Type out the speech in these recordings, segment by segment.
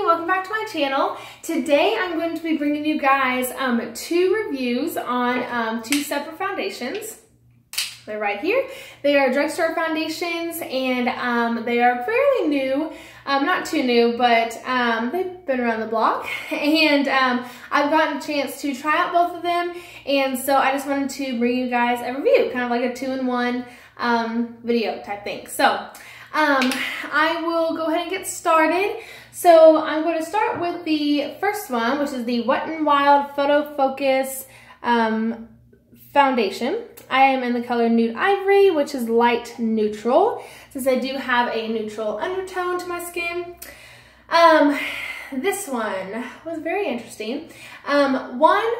welcome back to my channel. Today I'm going to be bringing you guys two reviews on two separate foundations. They're right here. They are drugstore foundations and they are fairly new. Not too new, but they've been around the block. And I've gotten a chance to try out both of them. And so I just wanted to bring you guys a review, kind of like a two-in-one video type thing. So I will go ahead and get started. So I'm going to start with the first one, which is the Wet n Wild Photofocus foundation. I am in the color Nude Ivory, which is light neutral, since I do have a neutral undertone to my skin. This one was very interesting. One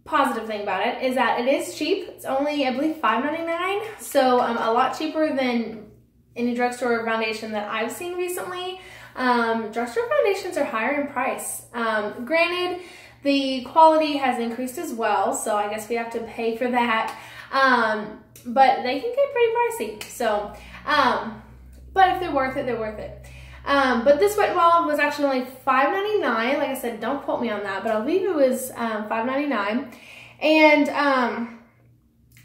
positive thing about it is that it is cheap. It's only, I believe, $5.99, so a lot cheaper than any drugstore foundation that I've seen recently. Drugstore foundations are higher in price. Granted, the quality has increased as well, so I guess we have to pay for that. But they can get pretty pricey. So, but if they're worth it, they're worth it. But this Wet n Wild was actually only $5.99. Like I said, don't quote me on that, but I believe it was $5.99. And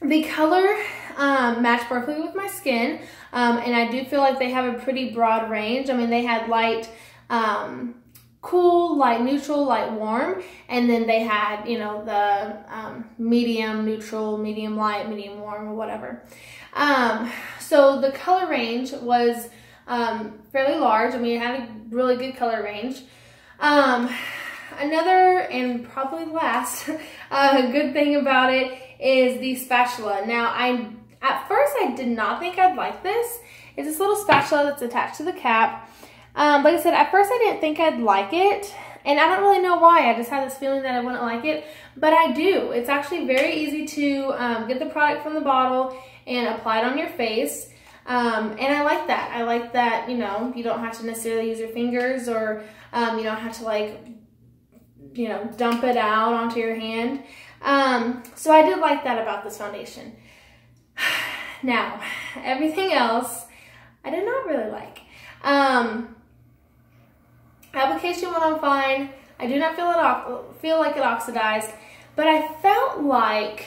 the color matched perfectly with my skin. And I do feel like they have a pretty broad range. I mean, they had light, cool, light neutral, light warm, and then they had, you know, the medium neutral, medium light, medium warm, or whatever. So the color range was fairly large. I mean, it had a really good color range. Another and probably last good thing about it is the spatula. Now, at first I did not think I'd like this. It's this little spatula that's attached to the cap. Like I said, at first I didn't think I'd like it, and I don't really know why. I just had this feeling that I wouldn't like it, but I do. It's actually very easy to get the product from the bottle and apply it on your face, and I like that. I like that, you know, you don't have to necessarily use your fingers, or you don't have to, like, you know, dump it out onto your hand. So I did like that about this foundation. Now, everything else I did not really like. Application went on fine. I do not feel like it oxidized, but I felt like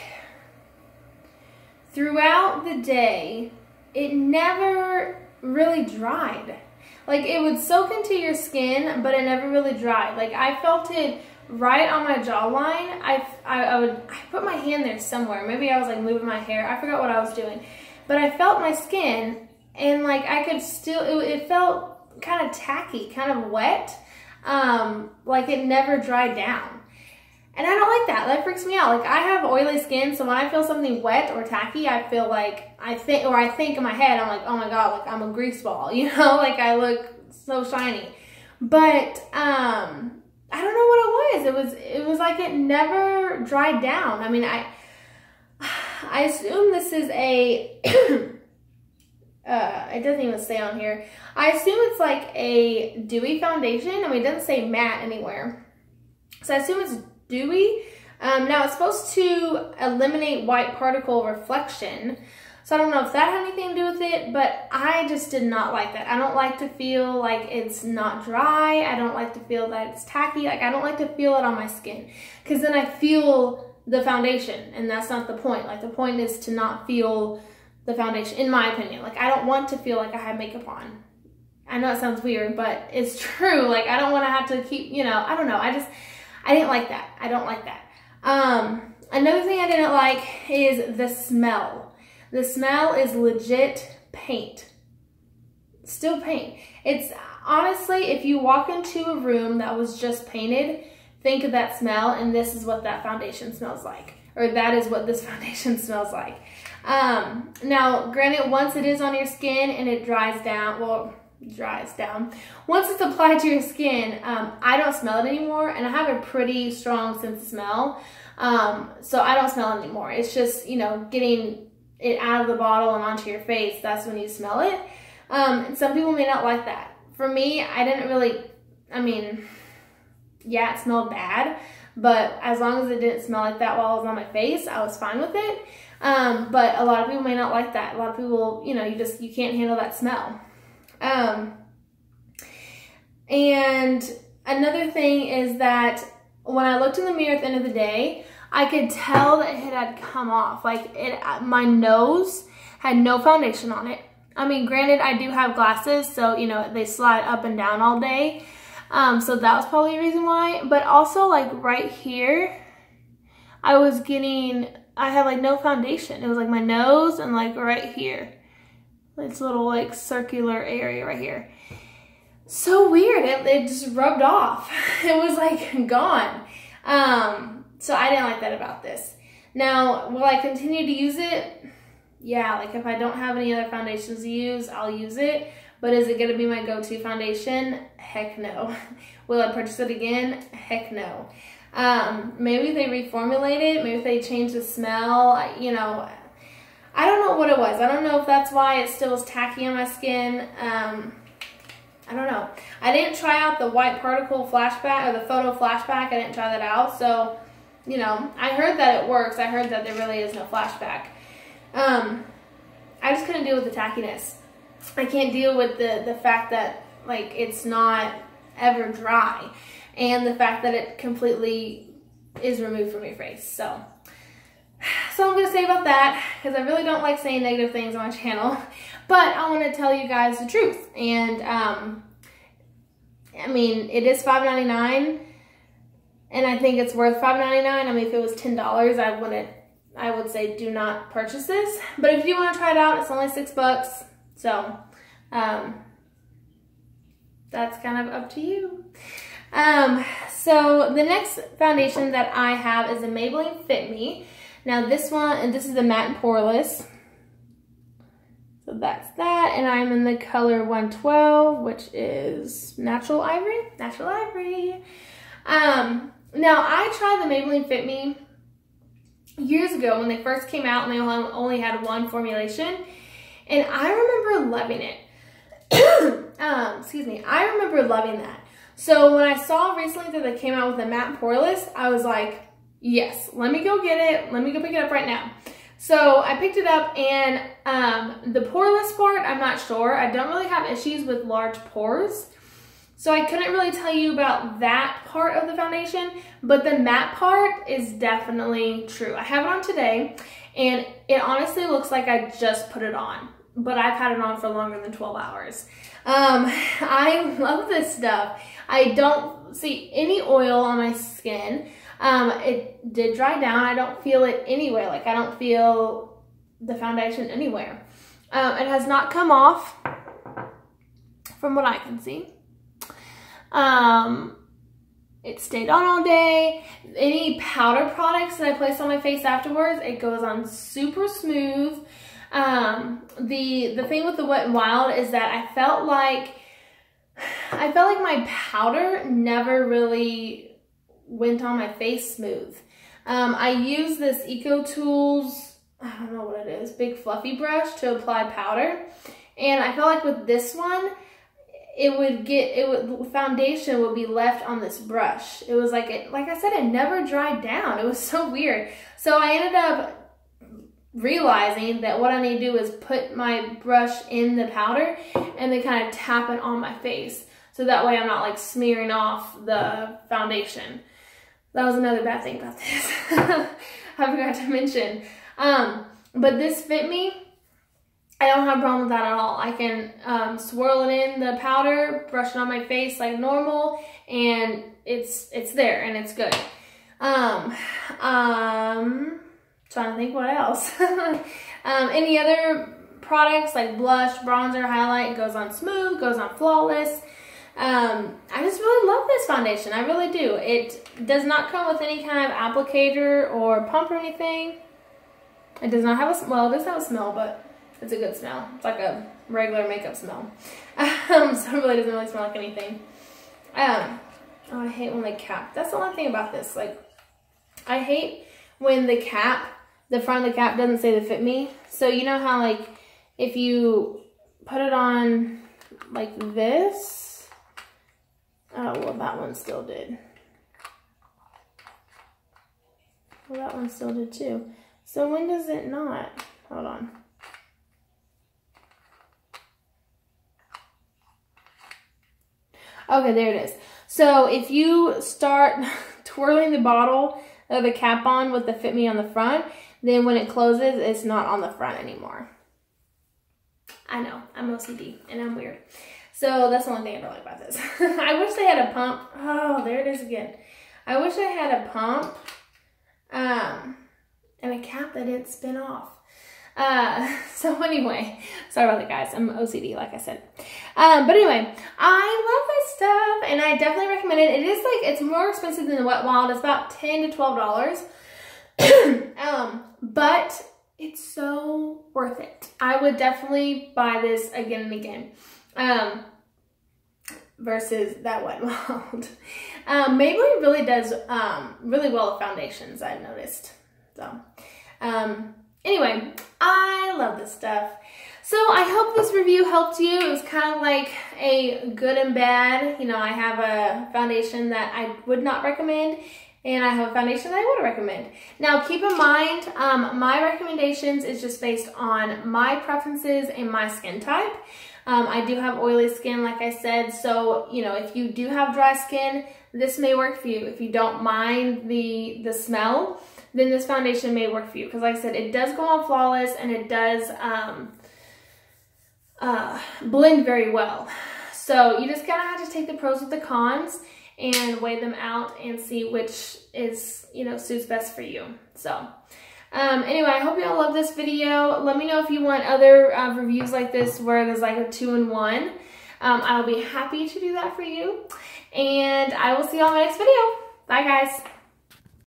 throughout the day it nenever really dried. Like, it would soak into your skin, but it never really dried. Like, I felt it right on my jawline. I put my hand there somewhere. Maybe I was like moving my hair. I forgot what I was doing, but I felt my skin, and like I could still. It felt kind of tacky, kind of wet, like it never dried down. And I don't like that. That freaks me out. Like, I have oily skin, so when I feel something wet or tacky, I feel like I think in my head, I'm like, oh my god, like I'm a grease ball, you know, like I look so shiny. But I don't know what it was. It was like it never dried down. I mean, I assume this is a it doesn't even say on here. I assume it's like a dewy foundation. I mean, it doesn't say matte anywhere, so I assume it's dewy. Now, it's supposed to eliminate white particle reflection, so I don't know if that had anything to do with it, but I just did not like that. I don't like to feel like it's not dry. I don't like to feel that it's tacky. Like, I don't like to feel it on my skin, because then I feel the foundation, and that's not the point. Like, the point is to not feel the foundation, in my opinion. Like, I don't want to feel like I have makeup on. I know it sounds weird, but it's true. Like, I don't want to have to keep, you know, I don't know. I didn't like that. I don't like that. Another thing I didn't like is the smell. The smell is legit paint. Still paint. It's honestly, if you walk into a room that was just painted, think of that smell, and this is what that foundation smells like. Or that is what this foundation smells like. Now, granted, once it is on your skin and it dries down, well, once it's applied to your skin, I don't smell it anymore, and I have a pretty strong sense of smell, so I don't smell it anymore. It's just, you know, getting it out of the bottle and onto your face, that's when you smell it. And some people may not like that. For me, I didn't really, I mean, yeah, it smelled bad, but as long as it didn't smell like that while it was on my face, I was fine with it. But a lot of people may not like that. A lot of people, you know, you can't handle that smell. And another thing is that when I looked in the mirror at the end of the day, I could tell that it had come off. Like my nose had no foundation on it. I mean, granted, I do have glasses, so, you know, they slide up and down all day. So that was probably a reason why. But also, like, right here, I had, like, no foundation. It was, like, my nose and, like, right here. This little, like, circular area right here. So weird. It just rubbed off. It was, like, gone. So I didn't like that about this. Now, will I continue to use it? Yeah, like if I don't have any other foundations to use, I'll use it. But is it going to be my go-to foundation? Heck no. Will I purchase it again? Heck no. Maybe they reformulate it. Maybe they change the smell. You know, I don't know what it was. I don't know if that's why it still was tacky on my skin. I don't know. I didn't try out the white particle flashback or the photo flashback. I didn't try that out. So, you know, I heard that it works. I heard that there really is no flashback. I just couldn't deal with the tackiness. I can't deal with the fact that, like, it's not ever dry, and the fact that it completely is removed from your face. So I'm going to say about that, because I really don't like saying negative things on my channel, but I want to tell you guys the truth. And, I mean, it is $5.99, and I think it's worth $5.99. I mean, if it was $10, I would say do not purchase this. But if you want to try it out, it's only $6. So that's kind of up to you. So the next foundation that I have is a Maybelline Fit Me. Now this one, and this is the matte and poreless. So that's that, and I'm in the color 112, which is Natural Ivory. Natural Ivory. Now I tried the Maybelline Fit Me years ago when they first came out, and they only had one formulation, and I remember loving it. Excuse me, I remember loving that. So when I saw recently that they came out with a matte poreless, I was like, yes, let me go get it. Let me go pick it up right now. So I picked it up, and the poreless part, I'm not sure. I don't really have issues with large pores, so I couldn't really tell you about that part of the foundation, but the matte part is definitely true. I have it on today, and it honestly looks like I just put it on, but I've had it on for longer than 12 hours. I love this stuff. I don't see any oil on my skin. It did dry down. I don't feel it anywhere. Like, I don't feel the foundation anywhere. It has not come off from what I can see. It stayed on all day. Any powder products that I place on my face afterwards, it goes on super smooth. The thing with the Wet n Wild is that I felt like my powder never really went on my face smooth. I use this Eco Tools, I don't know what it is, big fluffy brush to apply powder, and I felt like with this one, foundation would be left on this brush. It was like I said, it never dried down. It was so weird. So I ended up realizing that what I need to do is put my brush in the powder and then kind of tap it on my face. So that way I'm not like smearing off the foundation. That was another bad thing about this. I forgot to mention. But this Fit Me, I don't have a problem with that at all. I can swirl it in the powder, brush it on my face like normal, and it's there and it's good. Trying to think what else. Any other products like blush, bronzer, highlight, goes on smooth, goes on flawless. I just really love this foundation. I really do. It does not come with any kind of applicator or pump or anything. It does not have a, well, it does have a smell, but it's a good smell. It's like a regular makeup smell. So it really doesn't really smell like anything. Oh, I hate when they cap. That's the only thing about this. Like, I hate when the cap, the front of the cap doesn't say the Fit Me. So you know how, like, if you put it on like this, oh, well, that one still did. Well, that one still did too. So when does it not? Hold on. Okay, there it is. So if you start twirling the bottle or the cap on with the Fit Me on the front, then when it closes, it's not on the front anymore. I know, I'm OCD and I'm weird. So that's the only thing I don't like about this. I wish they had a pump. Oh, there it is again. I wish I had a pump and a cap that didn't spin off. So anyway, sorry about that, guys. I'm OCD, like I said. But anyway, I love this stuff and I definitely recommend it. It is like, it's more expensive than the Wet n Wild. It's about $10 to $12. But it's so worth it. I would definitely buy this again and again. Versus that Wet n Wild. Maybelline really does really well with foundations, I've noticed. So, anyway, I love this stuff. So I hope this review helped you. It was kind of like a good and bad. You know, I have a foundation that I would not recommend, and I have a foundation that I would recommend. Now, keep in mind, my recommendations is just based on my preferences and my skin type. I do have oily skin, like I said, so, you know, if you do have dry skin, this may work for you. If you don't mind the smell, then this foundation may work for you. Because like I said, it does go on flawless and it does blend very well. So you just kind of have to take the pros with the cons and weigh them out and see which is, you know, suits best for you. So anyway, I hope you all love this video. Let me know if you want other reviews like this where there's like a 2-in-1. I'll be happy to do that for you. And I will see you on my next video. Bye, guys.